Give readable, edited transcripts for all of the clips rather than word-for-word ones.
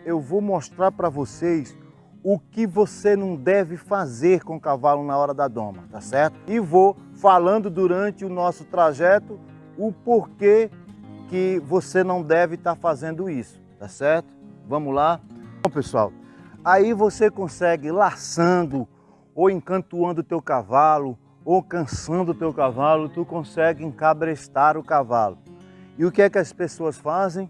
eu vou mostrar para vocês o que você não deve fazer com o cavalo na hora da doma, tá certo? E vou falando durante o nosso trajeto o porquê que você não deve estar fazendo isso, tá certo? Vamos lá? Bom, pessoal, aí você consegue laçando ou encantoando o teu cavalo ou cansando o teu cavalo, tu consegue encabrestar o cavalo. E o que é que as pessoas fazem?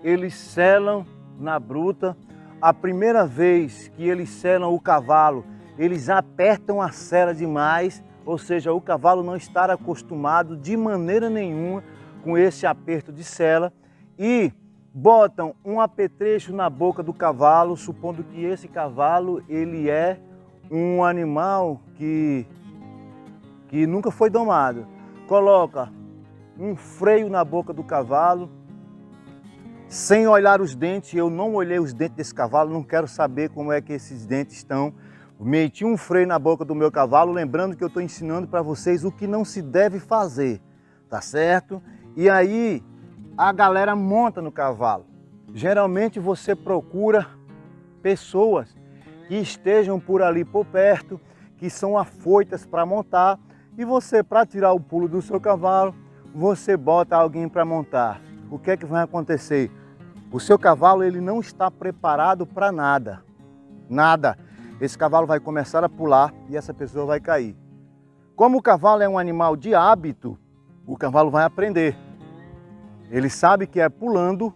Eles selam na bruta. A primeira vez que eles selam o cavalo, eles apertam a sela demais, ou seja, o cavalo não está acostumado de maneira nenhuma com esse aperto de sela, e botam um apetrecho na boca do cavalo, supondo que esse cavalo ele é um animal que nunca foi domado. Coloca um freio na boca do cavalo, sem olhar os dentes. Eu não olhei os dentes desse cavalo, não quero saber como é que esses dentes estão. Meti um freio na boca do meu cavalo, lembrando que eu estou ensinando para vocês o que não se deve fazer, tá certo? E aí a galera monta no cavalo. Geralmente você procura pessoas que estejam por ali por perto, que são afoitas para montar, e você, para tirar o pulo do seu cavalo, você bota alguém para montar. O que é que vai acontecer? O seu cavalo ele não está preparado para nada. Nada. Esse cavalo vai começar a pular e essa pessoa vai cair. Como o cavalo é um animal de hábito, o cavalo vai aprender. Ele sabe que é pulando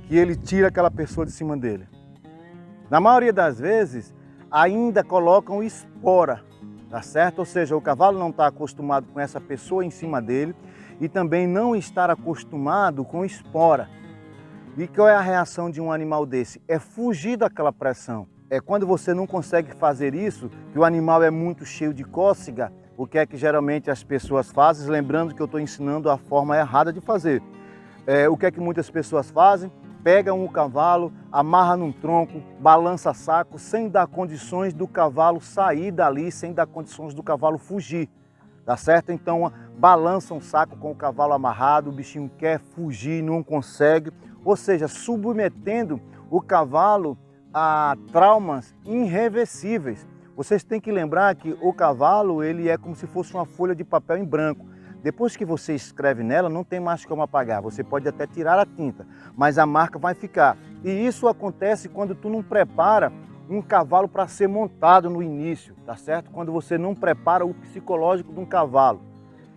que ele tira aquela pessoa de cima dele. Na maioria das vezes, ainda colocam espora, tá certo? Ou seja, o cavalo não está acostumado com essa pessoa em cima dele e também não estar acostumado com espora. E qual é a reação de um animal desse? É fugir daquela pressão. É quando você não consegue fazer isso, que o animal é muito cheio de cócega, o que é que geralmente as pessoas fazem, lembrando que eu estou ensinando a forma errada de fazer. O que é que muitas pessoas fazem? Pegam o cavalo, amarra num tronco, balança saco, sem dar condições do cavalo sair dali, sem dar condições do cavalo fugir, tá certo? Então balança um saco com o cavalo amarrado, o bichinho quer fugir, não consegue, ou seja, submetendo o cavalo a traumas irreversíveis. Vocês têm que lembrar que o cavalo ele é como se fosse uma folha de papel em branco. Depois que você escreve nela, não tem mais como apagar. Você pode até tirar a tinta, mas a marca vai ficar. E isso acontece quando tu não prepara um cavalo para ser montado no início, tá certo? Quando você não prepara o psicológico de um cavalo.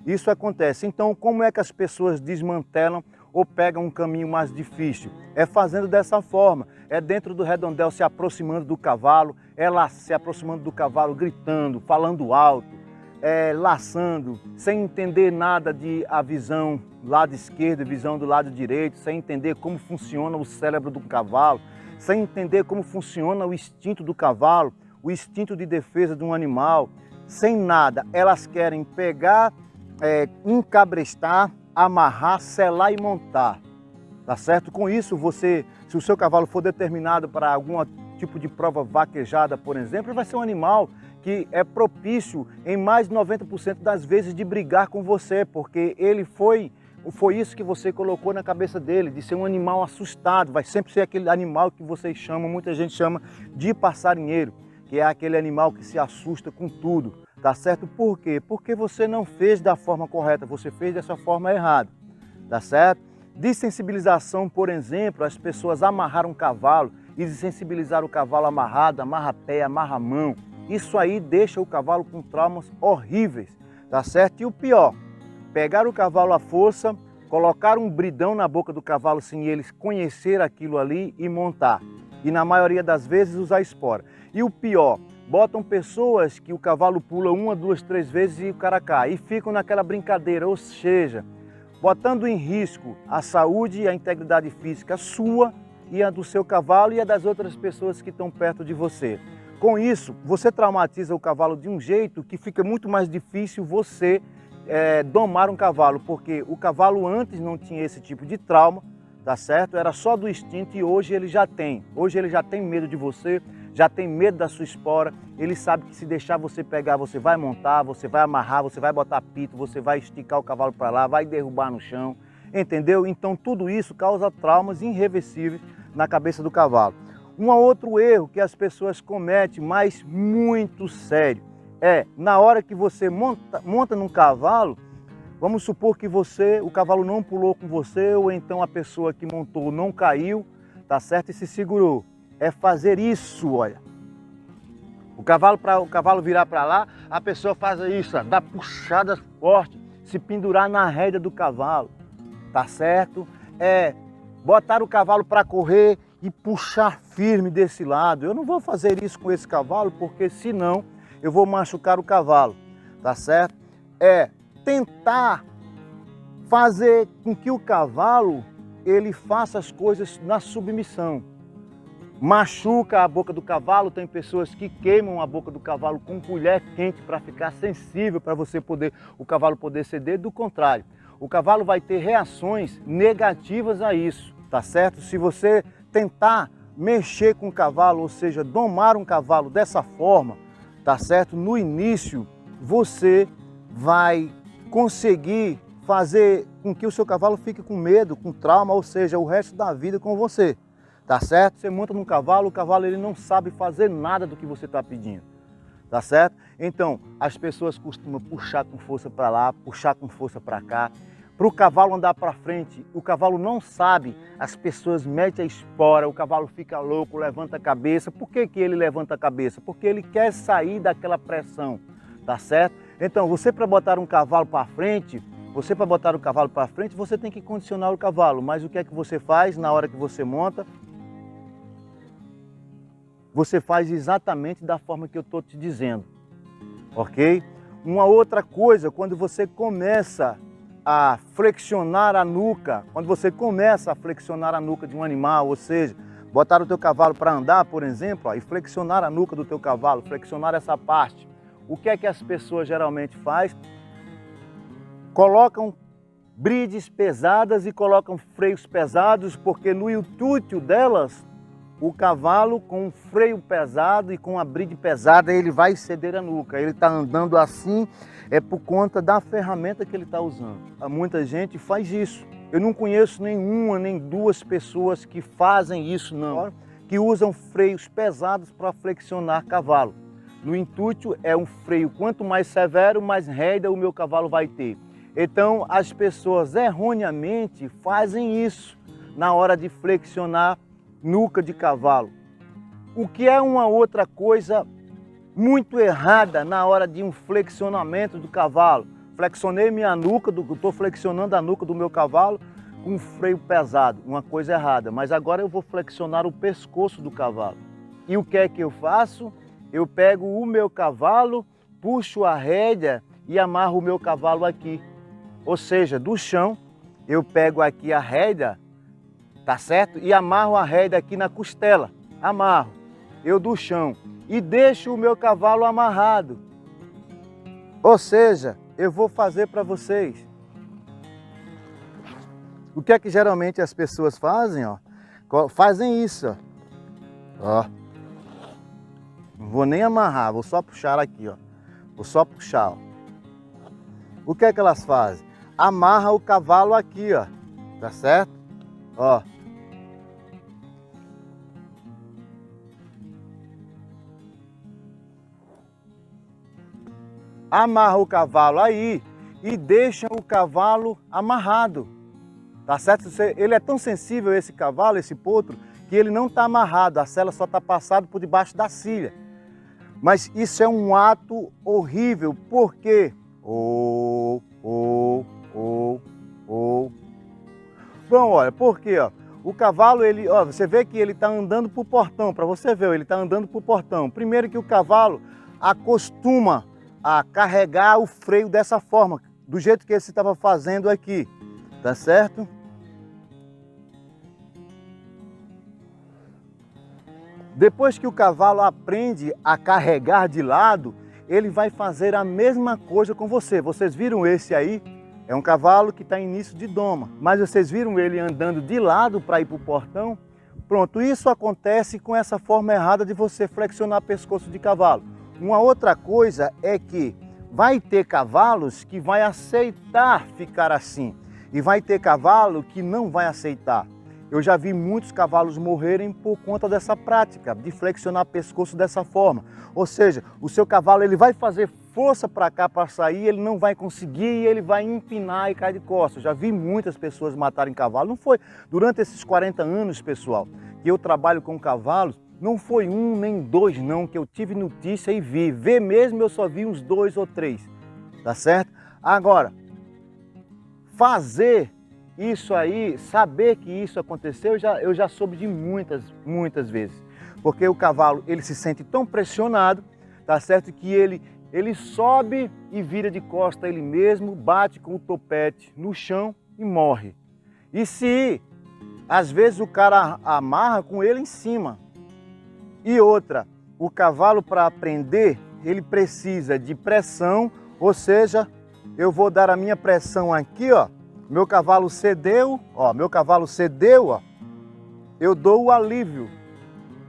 Isso acontece. Então, como é que as pessoas desmantelam ou pegam um caminho mais difícil? É fazendo dessa forma. É dentro do redondel se aproximando do cavalo, é lá se aproximando do cavalo, gritando, falando alto, laçando, sem entender nada de a visão lado esquerdo e visão do lado direito, sem entender como funciona o cérebro do cavalo, sem entender como funciona o instinto do cavalo, o instinto de defesa de um animal, sem nada. Elas querem pegar, encabrestar, amarrar, selar e montar, tá certo? Com isso, se o seu cavalo for determinado para algum tipo de prova vaquejada, por exemplo, vai ser um animal que é propício em mais de 90% das vezes de brigar com você, porque ele foi isso que você colocou na cabeça dele, de ser um animal assustado. Vai sempre ser aquele animal que vocês chamam, muita gente chama de passarinheiro, que é aquele animal que se assusta com tudo, tá certo? Por quê? Porque você não fez da forma correta, você fez dessa forma errada, tá certo? Desensibilização, por exemplo, as pessoas amarraram um cavalo e desensibilizaram o cavalo amarrado, amarra pé, amarra mão. Isso aí deixa o cavalo com traumas horríveis, tá certo? E o pior, pegar o cavalo à força, colocar um bridão na boca do cavalo sem eles conhecer aquilo ali e montar. E na maioria das vezes usar espora. E o pior, botam pessoas que o cavalo pula 1, 2, 3 vezes e o cara cai. E ficam naquela brincadeira, ou seja, botando em risco a saúde e a integridade física sua e a do seu cavalo e a das outras pessoas que estão perto de você. Com isso, você traumatiza o cavalo de um jeito que fica muito mais difícil você domar um cavalo, porque o cavalo antes não tinha esse tipo de trauma, tá certo? Era só do instinto e hoje ele já tem. Hoje ele já tem medo de você, já tem medo da sua espora, ele sabe que se deixar você pegar, você vai montar, você vai amarrar, você vai botar pito, você vai esticar o cavalo para lá, vai derrubar no chão, entendeu? Então tudo isso causa traumas irreversíveis na cabeça do cavalo. Um outro erro que as pessoas cometem, mas muito sério, é na hora que você monta num cavalo, vamos supor que o cavalo não pulou com você, ou então a pessoa que montou não caiu, tá certo? E se segurou. É fazer isso, olha. Para o cavalo virar para lá, a pessoa faz isso, ó, dá puxadas fortes, se pendurar na rédea do cavalo, tá certo? Botar o cavalo para correr e puxar firme desse lado. Eu não vou fazer isso com esse cavalo, porque senão eu vou machucar o cavalo, tá certo? Tentar fazer com que o cavalo ele faça as coisas na submissão. Machuca a boca do cavalo, tem pessoas que queimam a boca do cavalo com colher quente para ficar sensível, para o cavalo poder ceder. Do contrário, o cavalo vai ter reações negativas a isso, tá certo? Se você tentar mexer com o cavalo, ou seja, domar um cavalo dessa forma, tá certo? No início, você vai conseguir fazer com que o seu cavalo fique com medo, com trauma, ou seja, o resto da vida com você, tá certo? Você monta num cavalo, o cavalo ele não sabe fazer nada do que você está pedindo, tá certo? Então, as pessoas costumam puxar com força para lá, puxar com força para cá, para o cavalo andar para frente. O cavalo não sabe, as pessoas metem a espora, o cavalo fica louco, levanta a cabeça. Por que ele levanta a cabeça? Porque ele quer sair daquela pressão, tá certo? Então, você para botar um cavalo para frente, você tem que condicionar o cavalo. Mas o que é que você faz na hora que você monta? Você faz exatamente da forma que eu estou te dizendo, ok? Uma outra coisa, quando você começa a flexionar a nuca, de um animal, ou seja, botar o teu cavalo para andar, por exemplo, e flexionar a nuca do teu cavalo, flexionar essa parte. O que é que as pessoas geralmente fazem? Colocam brides pesadas e colocam freios pesados, porque no intuito delas, o cavalo com um freio pesado e com a bride pesada, ele vai ceder a nuca. Ele está andando assim, é por conta da ferramenta que ele está usando. Muita gente faz isso. Eu não conheço nenhuma, nem duas pessoas que fazem isso, não. Que usam freios pesados para flexionar cavalo. No intuito é um freio, quanto mais severo, mais rédea o meu cavalo vai ter. Então as pessoas erroneamente fazem isso na hora de flexionar nuca de cavalo. O que é uma outra coisa muito errada na hora de um flexionamento do cavalo. Flexionei minha nuca, estou flexionando a nuca do meu cavalo com um freio pesado, uma coisa errada. Mas agora eu vou flexionar o pescoço do cavalo. E o que é que eu faço? Eu pego o meu cavalo, puxo a rédea e amarro o meu cavalo aqui. Ou seja, do chão, eu pego aqui a rédea, tá certo? E amarro a rédea aqui na costela. Amarro, eu do chão. E deixo o meu cavalo amarrado. Ou seja, eu vou fazer para vocês. O que é que geralmente as pessoas fazem, ó? Fazem isso, ó. Não vou nem amarrar, vou só puxar aqui, ó. Vou só puxar, ó. O que é que elas fazem? Amarra o cavalo aqui, ó. Tá certo? Ó. Amarra o cavalo aí e deixa o cavalo amarrado, tá certo? Ele é tão sensível, esse cavalo, esse potro, que ele não está amarrado, a sela só está passada por debaixo da cilha. Mas isso é um ato horrível, porque Bom, olha, por quê? Ó? O cavalo, você vê que ele está andando para o portão, para você ver, ele está andando para o portão. Primeiro que o cavalo acostuma a carregar o freio dessa forma, do jeito que esse estava fazendo aqui, tá certo? Depois que o cavalo aprende a carregar de lado, ele vai fazer a mesma coisa com você. Vocês viram esse aí? É um cavalo que está em início de doma, mas vocês viram ele andando de lado para ir para o portão? Pronto, isso acontece com essa forma errada de você flexionar o pescoço de cavalo. Uma outra coisa é que vai ter cavalos que vai aceitar ficar assim e vai ter cavalo que não vai aceitar. Eu já vi muitos cavalos morrerem por conta dessa prática, de flexionar o pescoço dessa forma. Ou seja, o seu cavalo ele vai fazer força para cá para sair, ele não vai conseguir e ele vai empinar e cair de costas. Eu já vi muitas pessoas matarem cavalo. Não foi durante esses 40 anos, pessoal, que eu trabalho com cavalos, não foi um nem dois não, que eu tive notícia e vi. Ver mesmo eu só vi uns 2 ou 3, tá certo? Agora, fazer isso aí, saber que isso aconteceu, eu já soube de muitas vezes. Porque o cavalo, ele se sente tão pressionado, tá certo? Que ele sobe e vira de costa ele mesmo, bate com o topete no chão e morre. E se, às vezes, o cara amarra com ele em cima. E outra, o cavalo para aprender, ele precisa de pressão, ou seja, eu vou dar a minha pressão aqui, ó. Meu cavalo cedeu, ó, eu dou o alívio.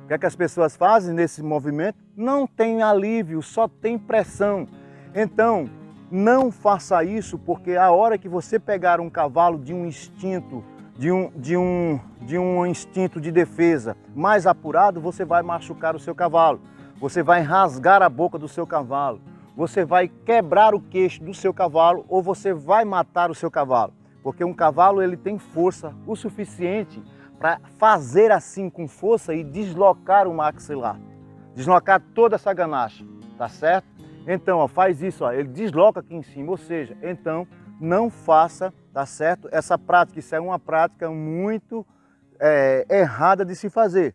O que é que as pessoas fazem nesse movimento? Não tem alívio, só tem pressão. Então, não faça isso, porque a hora que você pegar um cavalo de um instinto, de um instinto de defesa mais apurado, você vai machucar o seu cavalo, você vai rasgar a boca do seu cavalo, você vai quebrar o queixo do seu cavalo ou você vai matar o seu cavalo. Porque um cavalo ele tem força o suficiente para fazer assim com força e deslocar o maxilar, deslocar toda essa ganache, tá certo? Então, ó, faz isso, ó, ele desloca aqui em cima, ou seja, então não faça, tá certo? Essa prática, isso é uma prática muito errada de se fazer.